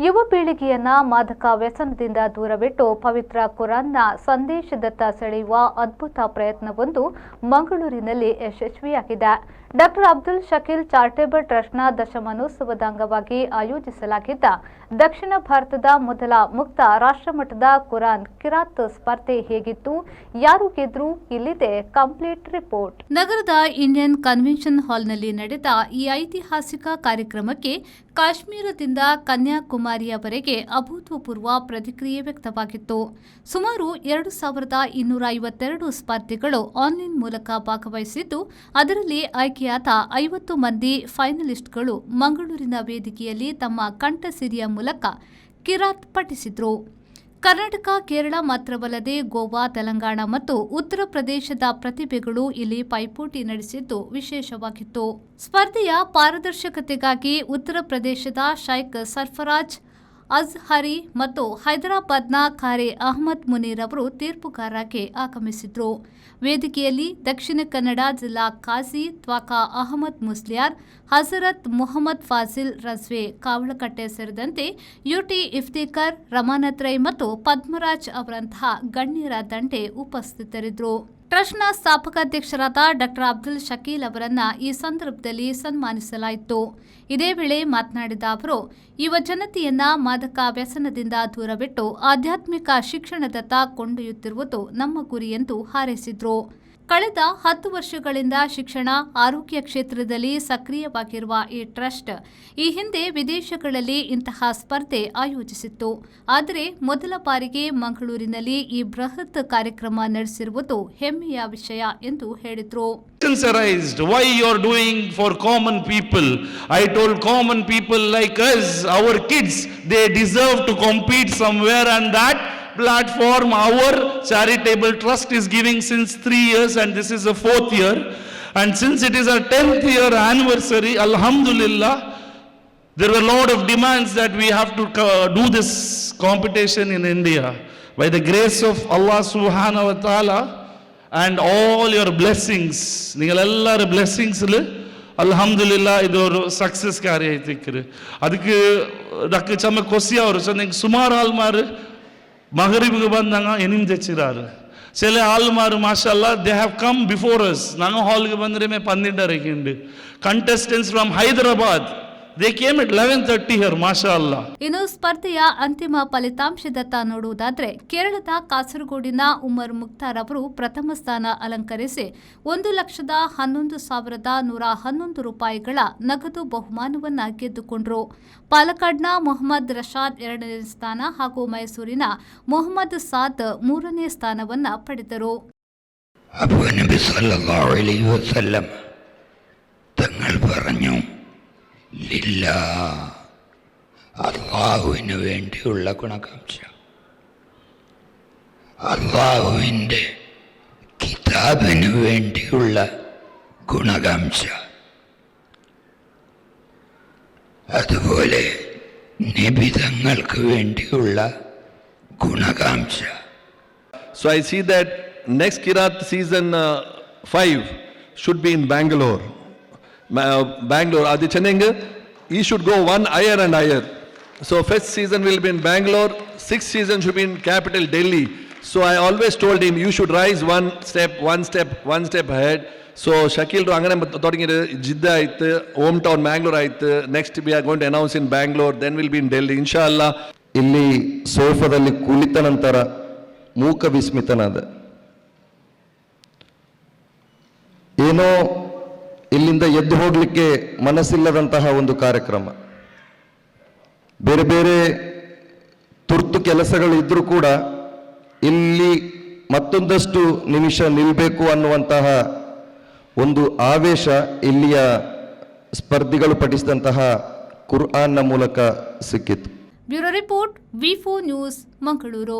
ಯುವ ಪೀಳಿಗೆಯನ್ನ ಮಾದಕ ವ್ಯಸನದಿಂದ ದೂರವಿಟ್ಟು ಪವಿತ್ರ ಕುರಾನ್ನ ಸಂದೇಶದತ್ತ ಸೆಳೆಯುವ ಅದ್ಭುತ ಪ್ರಯತ್ನವೊಂದು ಮಂಗಳೂರಿನಲ್ಲಿ ಯಶಸ್ವಿಯಾಗಿದೆ. ಡಾಕ್ಟರ್ ಅಬ್ದುಲ್ ಶಕೀಲ್ ಚಾರಿಟೇಬಲ್ ಟ್ರಸ್ಟ್ನ ದಶಮಾನೋತ್ಸವದ ಅಂಗವಾಗಿ ಆಯೋಜಿಸಲಾಗಿದ್ದ ದಕ್ಷಿಣ ಭಾರತದ ಮೊದಲ ಮುಕ್ತ ರಾಷ್ಟ್ರಮಟ್ಟದ ಕುರಾನ್ ಕಿರಾತ್ ಸ್ಪರ್ಧೆ ಹೇಗಿತ್ತು, ಯಾರು ಗೆದ್ರು, ಇಲ್ಲಿದೆ ಕಂಪ್ಲೀಟ್ ರಿಪೋರ್ಟ್. ನಗರದ ಇಂಡಿಯನ್ ಕನ್ವೆನ್ಷನ್ ಹಾಲ್ನಲ್ಲಿ ನಡೆದ ಈ ಐತಿಹಾಸಿಕ ಕಾರ್ಯಕ್ರಮಕ್ಕೆ ಕಾಶ್ಮೀರದಿಂದ ಕನ್ಯಾಕುಮಾರಿಯವರೆಗೆ ಅಭೂತಪೂರ್ವ ಪ್ರತಿಕ್ರಿಯೆ ವ್ಯಕ್ತವಾಗಿತ್ತು. ಸುಮಾರು 2252 ಸ್ಪರ್ಧಿಗಳು ಆನ್ಲೈನ್ ಮೂಲಕ ಭಾಗವಹಿಸಿದ್ದು, ಅದರಲ್ಲಿ ಆಯ್ಕೆಯಾದ 50 ಮಂದಿ ಫೈನಲಿಸ್ಟ್ಗಳು ಮಂಗಳೂರಿನ ವೇದಿಕೆಯಲ್ಲಿ ತಮ್ಮ ಕಂಠಸಿರಿಯ ಮೂಲಕ ಕಿರಾತ್ ಪಠಿಸಿದ್ರು. ಕರ್ನಾಟಕ, ಕೇರಳ ಮಾತ್ರವಲ್ಲದೆ ಗೋವಾ, ತೆಲಂಗಾಣ ಮತ್ತು ಉತ್ತರ ಪ್ರದೇಶದ ಪ್ರತಿಭೆಗಳು ಇಲ್ಲಿ ಪೈಪೋಟಿ ನಡೆಸಿದ್ದು ವಿಶೇಷವಾಗಿತ್ತು. ಸ್ಪರ್ಧೆಯ ಪಾರದರ್ಶಕತೆಗಾಗಿ ಉತ್ತರ ಪ್ರದೇಶದ ಶೈಖ್ ಸರ್ಫರಾಜ್ ಅಜ್ಹರಿ ಮತ್ತು ಹೈದರಾಬಾದ್ನ ಖಾರೆ ಅಹಮದ್ ಮುನೀರ್ ಅವರು ತೀರ್ಪುಗಾರರಾಗಿ ಆಗಮಿಸಿದ್ರು. ವೇದಿಕೆಯಲ್ಲಿ ದಕ್ಷಿಣ ಕನ್ನಡ ಜಿಲ್ಲಾ ಖಾಜಿ ತ್ವಾಖಾ ಅಹಮದ್ ಮುಸ್ಲಿಯಾರ್, ಹಜರತ್ ಮುಹಮ್ಮದ್ ಫಾಜಿಲ್ ರಜ್ವೆ ಕಾವಳಕಟ್ಟೆ ಸೇರಿದಂತೆ ಯುಟಿ ಇಫ್ತಿಕರ್, ರಮಾನಾಥ್ ರೈ ಮತ್ತು ಪದ್ಮರಾಜ್ ಅವರಂತಹ ಗಣ್ಯರ ದಂಡೆ ಉಪಸ್ಥಿತರಿದ್ದರು. ಟ್ರಸ್ಟ್ನ ಸ್ಥಾಪಕಾಧ್ಯಕ್ಷರಾದ ಡಾಕ್ಟರ್ ಅಬ್ದುಲ್ ಶಕೀಲ್ ಅವರನ್ನ ಈ ಸಂದರ್ಭದಲ್ಲಿ ಸನ್ಮಾನಿಸಲಾಯಿತು. ಇದೇ ವೇಳೆ ಮಾತನಾಡಿದ ಅವರು, ಯುವ ಜನತೆಯನ್ನ ಮಾದಕ ವ್ಯಸನದಿಂದ ದೂರವಿಟ್ಟು ಆಧ್ಯಾತ್ಮಿಕ ಶಿಕ್ಷಣದತ್ತ ಕೊಂಡೊಯ್ಯುತ್ತಿರುವುದು ನಮ್ಮ ಗುರಿ ಎಂದು ಹಾರೈಸಿದರು. ಕಳೆದ 10 ವರ್ಷಗಳಿಂದ ಶಿಕ್ಷಣ, ಆರೋಗ್ಯ ಕ್ಷೇತ್ರದಲ್ಲಿ ಸಕ್ರಿಯವಾಗಿರುವ ಈ ಟ್ರಸ್ಟ್ ಈ ಹಿಂದೆ ವಿದೇಶಗಳಲ್ಲಿ ಇಂತಹ ಸ್ಪರ್ಧೆ ಆಯೋಜಿಸಿತ್ತು. ಆದರೆ ಮೊದಲ ಬಾರಿಗೆ ಮಂಗಳೂರಿನಲ್ಲಿ ಈ ಬೃಹತ್ ಕಾರ್ಯಕ್ರಮ ನಡೆಸಿರುವುದು ಹೆಮ್ಮೆಯ ವಿಷಯ ಎಂದು ಹೇಳಿದರು. Why you are doing for common people? I told common people like us, our kids, they deserve to compete somewhere, and that platform our charitable trust is giving since 3 years, and this is the 4th year, and since it is our 10th year anniversary, alhamdulillah, there were a lot of demands that we have to do this competition in India. By the grace of Allah subhanahu wa ta'ala and all your blessings, ningalellare blessings le alhamdulillah idu oru success kari aithikre. Adukku dakku chama kosi avaru sonnenga sumar almaru maghribige bandanga enim dechiraru. Sele almaru mashallah, they have come before us. Nanu hall ge bandre me 12 rekinde contestants from Hyderabad. They came at 11:30 here, mashallah. ಇನ್ನು ಸ್ಪರ್ಧೆಯ ಅಂತಿಮ ಫಲಿತಾಂಶದತ್ತ ನೋಡುವುದಾದ್ರೆ ಕೇರಳದ ಕಾಸರಗೋಡಿನ ಉಮರ್ ಮುಕ್ತಾರ್ ಅವರು ಪ್ರಥಮ ಸ್ಥಾನ ಅಲಂಕರಿಸಿ 1,11,111 ರೂಪಾಯಿಗಳ ನಗದು ಬಹುಮಾನವನ್ನ ಗೆದ್ದುಕೊಂಡರು. ಪಾಲಕ್ಕಾಡ್ನ ಮೊಹಮ್ಮದ್ ರಶಾದ್ 2ನೇ ಸ್ಥಾನ ಹಾಗೂ ಮೈಸೂರಿನ ಮೊಹಮ್ಮದ್ ಸಾದ್ 3ನೇ ಸ್ಥಾನವನ್ನ ಪಡೆದರು. അബൂ നബി സല്ലല്ലാഹു അലൈഹി വസല്ലം തങ്ങൾ പറഞ്ഞു, ലില്ലാ, അല്ലാഹുവിന് വേണ്ടിയുള്ള ഗുണകാംക്ഷ, അല്ലാഹുവിൻ്റെ കിതാബിന് വേണ്ടിയുള്ള ഗുണകാംക്ഷ, അതുപോലെ നിബിതങ്ങൾക്ക് വേണ്ടിയുള്ള ഗുണകാംക്ഷ. So I see that next Kirat season 5 should be in Bangalore. Bangalore, Adi Chennanga, he should go one higher and higher. So first season will be in Bangalore, 6th season should be in capital Delhi. So I always told him, you should rise one step ahead. So Shakil angane thodingide Jidda aittu, hometown Bangalore aittu, next we are going to announce in Bangalore, then we'll be in Delhi inshallah. ಇಲ್ಲಿ ಸೋಫಾದಲ್ಲಿ ಕುಳಿತ ನಂತರ ಮೂಕ ವಿಸ್ಮಿತನಾದ, ಏನೋ ಇಲ್ಲಿಂದ ಎದ್ದು ಹೋಗಲಿಕ್ಕೆ ಮನಸ್ಸಿಲ್ಲದಂತಹ ಒಂದು ಕಾರ್ಯಕ್ರಮ. ಬೇರೆ ಬೇರೆ ತುರ್ತು ಕೆಲಸಗಳು ಇದ್ರೂ ಕೂಡ ಇಲ್ಲಿ ಮತ್ತೊಂದಷ್ಟು ನಿಮಿಷ ನಿಲ್ಲಬೇಕು ಅನ್ನುವಂತಹ ಒಂದು ಆವೇಶ ಇಲ್ಲಿಯ ಸ್ಪರ್ಧಿಗಳು ಪಠಿಸಿದಂತಹ ಕುರ್ಆನ್ನ ಮೂಲಕ ಸಿಕ್ಕಿತು. ಬ್ಯೂರೋ ರಿಪೋರ್ಟ್, ವಿ4 ನ್ಯೂಸ್, ಮಂಗಳೂರು.